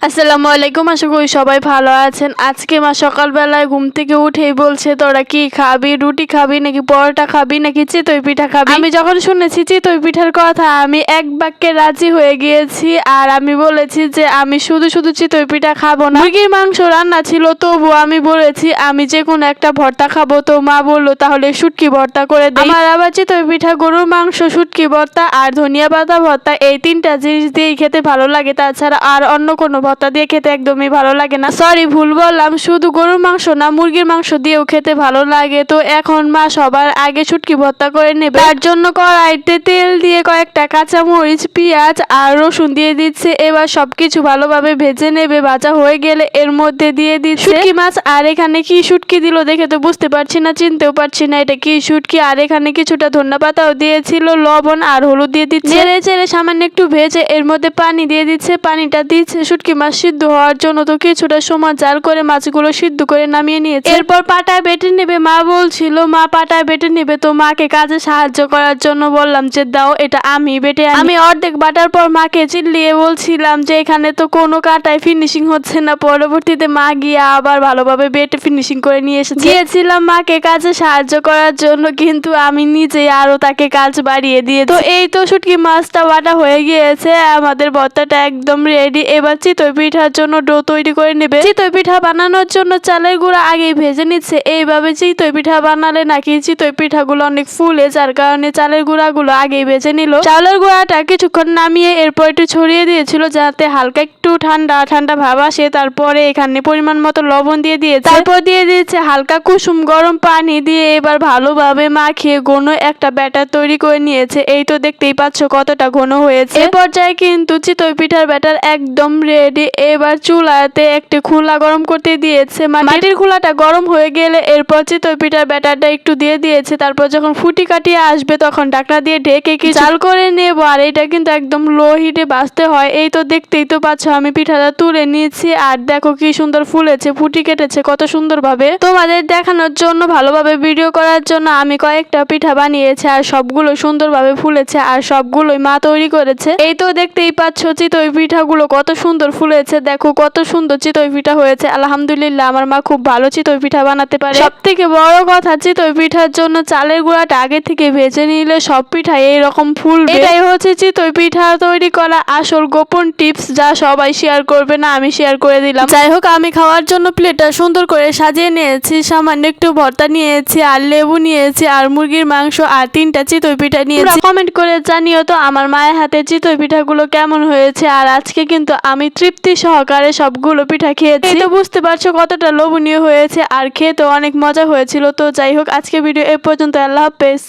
আসসালামু আলাইকুম, আশা করি সবাই ভালো আছেন। আজকে মা সকালবেলায় ঘুম থেকে উঠেই বলছে, তোরা কি খাবি? রুটি খাবি নাকি পরোটা খাবি নাকি চিতই পিঠা খাবি? আমি যখন শুনেছি চিতই পিঠার কথা আমি এক বাক্যে রাজি হয়ে গিয়েছি। আর আমি বলেছি যে আমি শুধু শুধু চিতই পিঠা খাবো না। মুরগির মাংস রান্না ছিল, তবু আমি বলেছি আমি যে কোনো একটা ভর্তা খাবো। তো মা বললো তাহলে শুটকি ভর্তা করে দিই। আমার আবার চিতই পিঠা, গরুর মাংস, শুটকি ভর্তা আর ধনিয়া পাতা ভর্তা, এই তিনটা জিনিস দিয়েই খেতে ভালো লাগে। তাছাড়া আর অন্য কোনো ভর্তা দিয়ে খেতে একদমই ভালো লাগে না। সরি, ভুল বললাম, শুধু গরুর মাংস না, মুরগির মাংস দিয়েও খেতে ভালো লাগে। তো এখন মা সবার আগে শুটকি ভর্তা করে নেবে। তার জন্য কড়াইতে তেল দিয়ে কয়েকটা কাঁচামরিচ, পেঁয়াজ আর রসুন দিয়ে দিচ্ছে। এবার সবকিছু ভালোভাবে ভেজে নেবে। ভাজা হয়ে গেলে এর মধ্যে দিয়ে দিচ্ছে শুটকি মাছ। আর এখানে কি শুটকি দিল দেখে তো বুঝতে পারছি না, চিনতেও পারছি না এটা কি শুটকি। আর এখানে কিছুটা ধনিয়া পাতাও দিয়েছিল, লবণ আর হলুদ দিয়ে দিচ্ছে। নেড়ে চেড়ে সামান্য একটু ভেজে এর মধ্যে পানি দিয়ে দিচ্ছে। পানিটা দিচ্ছে শুটকি মাছ সিদ্ধ হওয়ার জন্য। তো কিছুটা সময় জাল করে মাছগুলো সিদ্ধ করে নামিয়ে নিয়েছে। এরপর পাটায় বেটে নেবে। মা বলছিল মা পাটায় বেটে নেবে, তো মাকে কাজে সাহায্য করার জন্য বললাম যে দাও, এটা আমি বেটে আনি। আমি অর্ধেক বাটার পর মাকে চিল্লিয়ে বলছিলাম যে এখানে তো কোনো কাটায় ফিনিশিং হচ্ছে না। পরবর্তীতে মা গিয়ে আবার ভালোভাবে বেটে ফিনিশিং করে নিয়ে এসেছে। গিয়েছিলাম মাকে কাজে সাহায্য করার জন্য, কিন্তু আমি নিজেই আরো তাকে কাজ বাড়িয়ে দিয়ে। তো এই তো শুটকি মাছটা বাটা হয়ে গিয়েছে, আমাদের ভর্তাটা একদম রেডি। এবার চিতই পিঠার জন্য ডো তৈরি করে নেবে। চিতই পিঠা বানানোর জন্য চালের গুঁড়া আগেই ভেজে নিচ্ছে। এইভাবে চিতই পিঠা বানালে নাকি চিতই পিঠাগুলো অনেক ফুলে, যার কারণে চালের গুঁড়াগুলো আগেই ভেজে নিল। চালের গুঁড়াটা কিছুক্ষণ নামিয়ে এরপর একটু ছড়িয়ে দিয়েছিল যাতে হালকা একটু ঠান্ডা ঠান্ডা ভাব আসে। তারপরে এখানে পরিমাণ মতো লবণ দিয়ে দিয়েছে। তারপর দিয়ে দিয়েছে হালকা কুসুম গরম পানি দিয়ে এবার ভালোভাবে মাখিয়ে ঘন একটা ব্যাটার তৈরি করে নিয়েছে। এই তো দেখতেই পাচ্ছ কতটা ঘন হয়েছে। এ পর্যায়ে কিন্তু চিতই পিঠার ব্যাটার একদম রেডি। এবার চুলাতে একটি খোলা গরম করতে দিয়েছে। মাটির খোলাটা গরম হয়ে গেলে এরপর চিতই পিঠার ব্যাটারটা একটু দিয়ে দিয়েছে। তারপর যখন ফুটি কাটিয়ে আসবে তখন ঢাকনা দিয়ে ঢেকে কি চাল করে নেব। আর এটা কিন্তু একদম লো হিটে ভাজতে হয়। এই তো দেখতেই তো পাচ্ছ আমি পিঠাটা তুলে নিয়েছি। আর দেখো কি সুন্দর ফুলেছে, ফুটি কেটেছে কত সুন্দর ভাবে। তোমাদের দেখানোর জন্য, ভালোভাবে ভিডিও করার জন্য আমি কয়েকটা পিঠা বানিয়েছি। আর সবগুলো সুন্দরভাবে ফুলেছে আর সবগুলোই মা তৈরি করেছে। এই তো দেখতেই পাচ্ছ চিতই পিঠাগুলো কত সুন্দর ফুলেছে। দেখো কত সুন্দর চিতই পিঠা হয়েছে। আলহামদুলিল্লাহ, আমার মা খুব ভালো চিতই পিঠা বানাতে পারে। সব থেকে বড় কথা, চিতই পিঠার জন্য চালের গুঁড়াটা আগে থেকে ভেজে নিলে সব পিঠা এইরকম ফুলবে। এটাই হচ্ছে চিতই পিঠা তৈরি করা আসল গোপন টিপস, যা সবাই শেয়ার করবে না, আমি শেয়ার করে দিলাম। যাই হোক, আমি খাওয়ার জন্য প্লেটটা সুন্দর করে সাজিয়ে নিয়েছি। সামান্য একটু ভর্তা নিয়েছি আর লেবু নিয়েছি আর মুরগির মাংস আর 3টা চিতই পিঠা নিয়েছি। কমেন্ট করে জানিও তো আমার মায়ের হাতে চিতই পিঠাগুলো কেমন হয়েছে। আর আজকে কিন্তু আমি তৃপ্তি সহকারে সবগুলো পিঠা খেয়েছি। তো বুঝতে পারছো কতটা লোভনীয় হয়েছে আর খেতে অনেক মজা হয়েছিল। তো যাই হোক, আজকে ভিডিও এ পর্যন্ত। আল্লাহ হাফেজ।